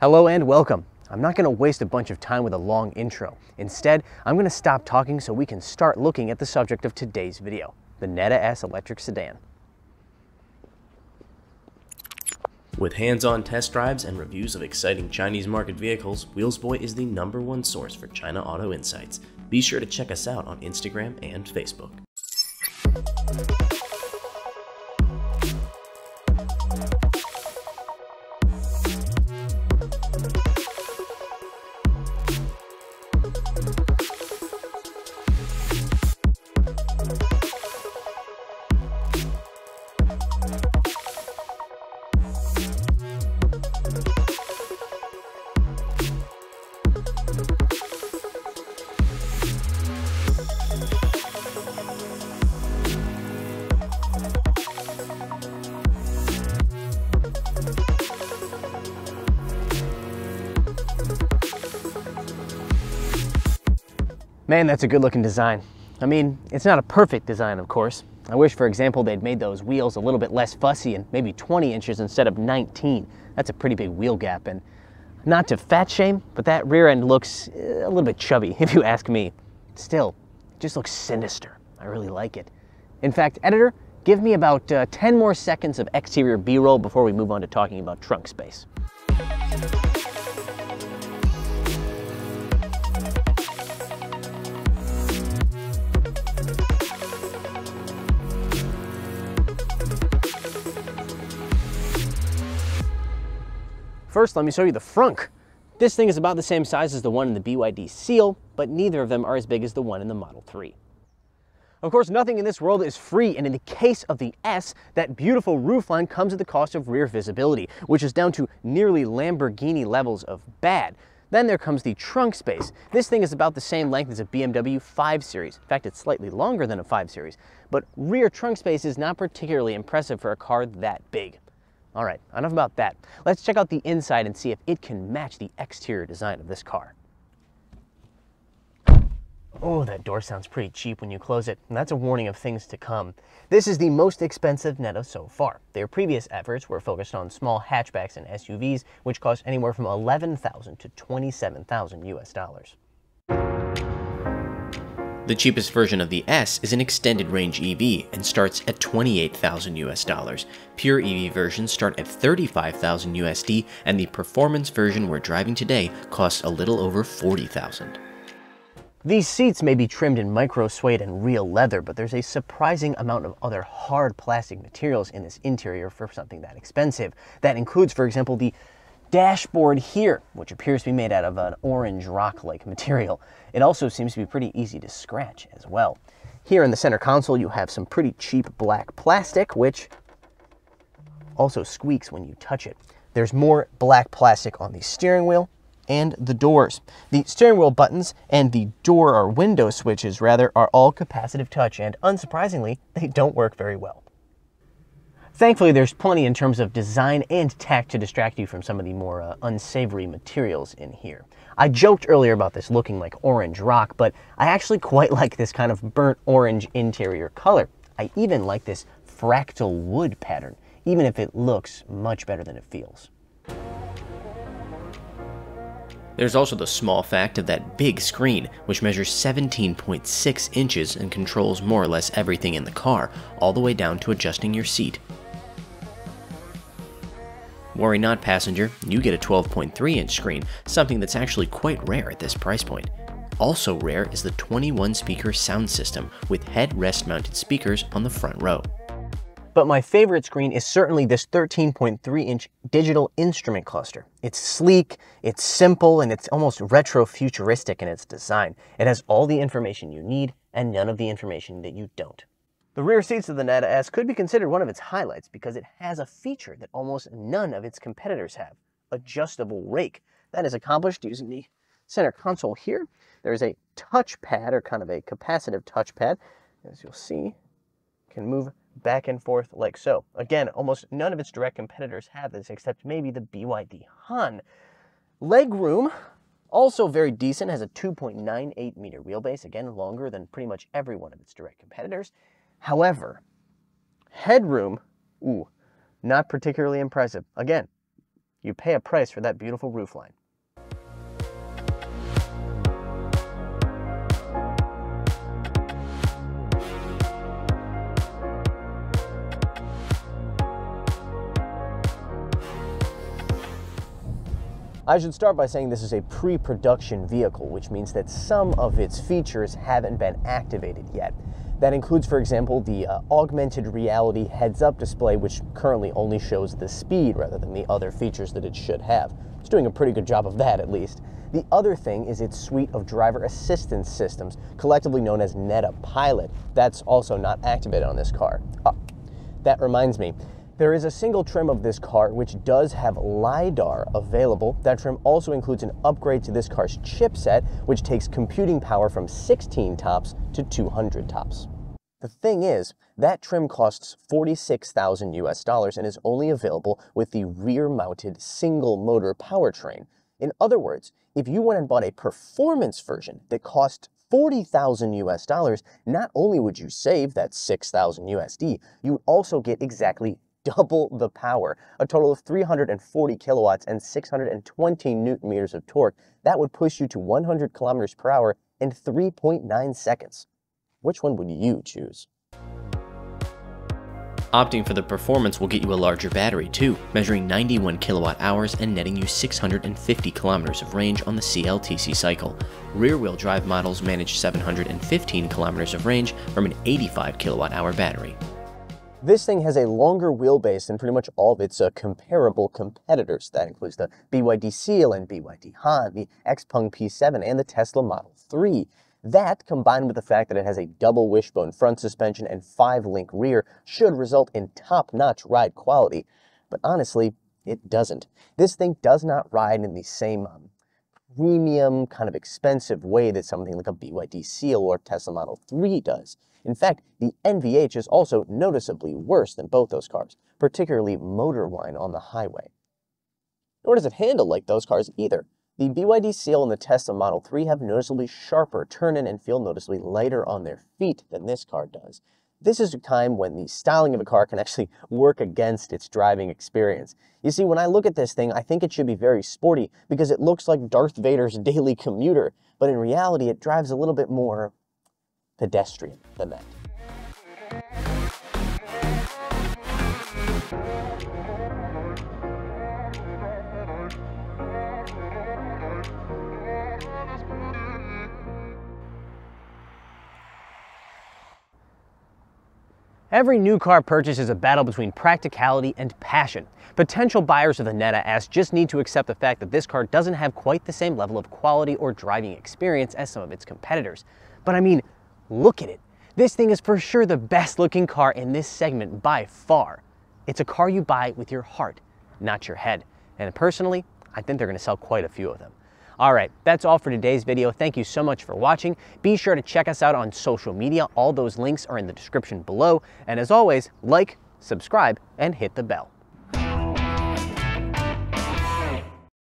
Hello and welcome. I'm not going to waste a bunch of time with a long intro. Instead, I'm going to stop talking so we can start looking at the subject of today's video, the Neta S electric sedan. With hands-on test drives and reviews of exciting Chinese market vehicles, Wheelsboy is the #1 source for China auto insights. Be sure to check us out on Instagram and Facebook. Man, that's a good looking design. I mean, it's not a perfect design, of course. I wish, for example, they'd made those wheels a little bit less fussy and maybe 20 inches instead of 19. That's a pretty big wheel gap, and not to fat shame, but that rear end looks a little bit chubby, if you ask me. Still, it just looks sinister. I really like it. In fact, editor, give me about 10 more seconds of exterior B-roll before we move on to talking about trunk space. First, let me show you the frunk. This thing is about the same size as the one in the BYD Seal, but neither of them are as big as the one in the Model 3. Of course, nothing in this world is free, and in the case of the S, that beautiful roofline comes at the cost of rear visibility, which is down to nearly Lamborghini levels of bad. Then there comes the trunk space. This thing is about the same length as a BMW 5 Series. In fact, it's slightly longer than a 5 Series, but rear trunk space is not particularly impressive for a car that big. All right, enough about that. Let's check out the inside and see if it can match the exterior design of this car. Oh, that door sounds pretty cheap when you close it, and that's a warning of things to come. This is the most expensive Neta so far. Their previous efforts were focused on small hatchbacks and SUVs, which cost anywhere from $11,000 to $27,000 US. The cheapest version of the S is an extended range EV and starts at $28,000 US. Pure EV versions start at $35,000 USD, and the performance version we're driving today costs a little over $40,000. These seats may be trimmed in micro suede and real leather, but there's a surprising amount of other hard plastic materials in this interior for something that expensive. That includes, for example, the dashboard here, which appears to be made out of an orange rock-like material. It also seems to be pretty easy to scratch as well. Here in the center console, you have some pretty cheap black plastic, which also squeaks when you touch it. There's more black plastic on the steering wheel and the doors. The steering wheel buttons and the door or window switches, rather, are all capacitive touch, and unsurprisingly, they don't work very well. Thankfully, there's plenty in terms of design and tech to distract you from some of the more unsavory materials in here. I joked earlier about this looking like orange rock, but I actually quite like this kind of burnt orange interior color. I even like this fractal wood pattern, even if it looks much better than it feels. There's also the small fact of that big screen, which measures 17.6 inches and controls more or less everything in the car, all the way down to adjusting your seat. Worry not, passenger, you get a 12.3-inch screen, something that's actually quite rare at this price point. Also rare is the 21-speaker sound system with headrest-mounted speakers on the front row. But my favorite screen is certainly this 13.3-inch digital instrument cluster. It's sleek, it's simple, and it's almost retro-futuristic in its design. It has all the information you need and none of the information that you don't. The rear seats of the Neta S could be considered one of its highlights because it has a feature that almost none of its competitors have: adjustable rake. That is accomplished using the center console here. There's a touchpad, or kind of a capacitive touchpad. As you'll see, you can move back and forth like so. Again, almost none of its direct competitors have this, except maybe the BYD Han. Legroom, also very decent, has a 2.98 meter wheelbase, again longer than pretty much every one of its direct competitors. However, headroom, not particularly impressive. Again, you pay a price for that beautiful roofline. I should start by saying this is a pre-production vehicle, which means that some of its features haven't been activated yet. That includes, for example, the augmented reality heads-up display, which currently only shows the speed rather than the other features that it should have. It's doing a pretty good job of that, at least. The other thing is its suite of driver assistance systems, collectively known as Neta Pilot. That's also not activated on this car. That reminds me. There is a single trim of this car which does have LiDAR available. That trim also includes an upgrade to this car's chipset, which takes computing power from 16 tops to 200 tops. The thing is, that trim costs $46,000 US and is only available with the rear-mounted single-motor powertrain. In other words, if you went and bought a performance version that cost $40,000 US, not only would you save that $6,000 USD, you would also get exactly double the power, a total of 340 kilowatts and 620 newton meters of torque. That would push you to 100 kilometers per hour in 3.9 seconds. Which one would you choose? Opting for the performance will get you a larger battery too, measuring 91 kilowatt hours and netting you 650 kilometers of range on the CLTC cycle. Rear-wheel drive models manage 715 kilometers of range from an 85 kilowatt hour battery. This thing has a longer wheelbase than pretty much all of its comparable competitors. That includes the BYD Seal and BYD Han, the Xpeng P7, and the Tesla Model 3. That, combined with the fact that it has a double wishbone front suspension and 5-link rear, should result in top-notch ride quality. But honestly, it doesn't. This thing does not ride in the same premium, kind of expensive way that something like a BYD Seal or Tesla Model 3 does. In fact, the NVH is also noticeably worse than both those cars, particularly motor whine on the highway. Nor does it handle like those cars either. The BYD Seal and the Tesla Model 3 have noticeably sharper turn-in and feel noticeably lighter on their feet than this car does. This is a time when the styling of a car can actually work against its driving experience. You see, when I look at this thing, I think it should be very sporty because it looks like Darth Vader's daily commuter, but in reality, it drives a little bit more pedestrian than that. Every new car purchase is a battle between practicality and passion. Potential buyers of the Neta S just need to accept the fact that this car doesn't have quite the same level of quality or driving experience as some of its competitors. But I mean, look at it. This thing is for sure the best looking car in this segment by far. It's a car you buy with your heart, not your head. And personally, I think they're going to sell quite a few of them. All right, that's all for today's video. Thank you so much for watching. Be sure to check us out on social media. All those links are in the description below. And as always, like, subscribe, and hit the bell.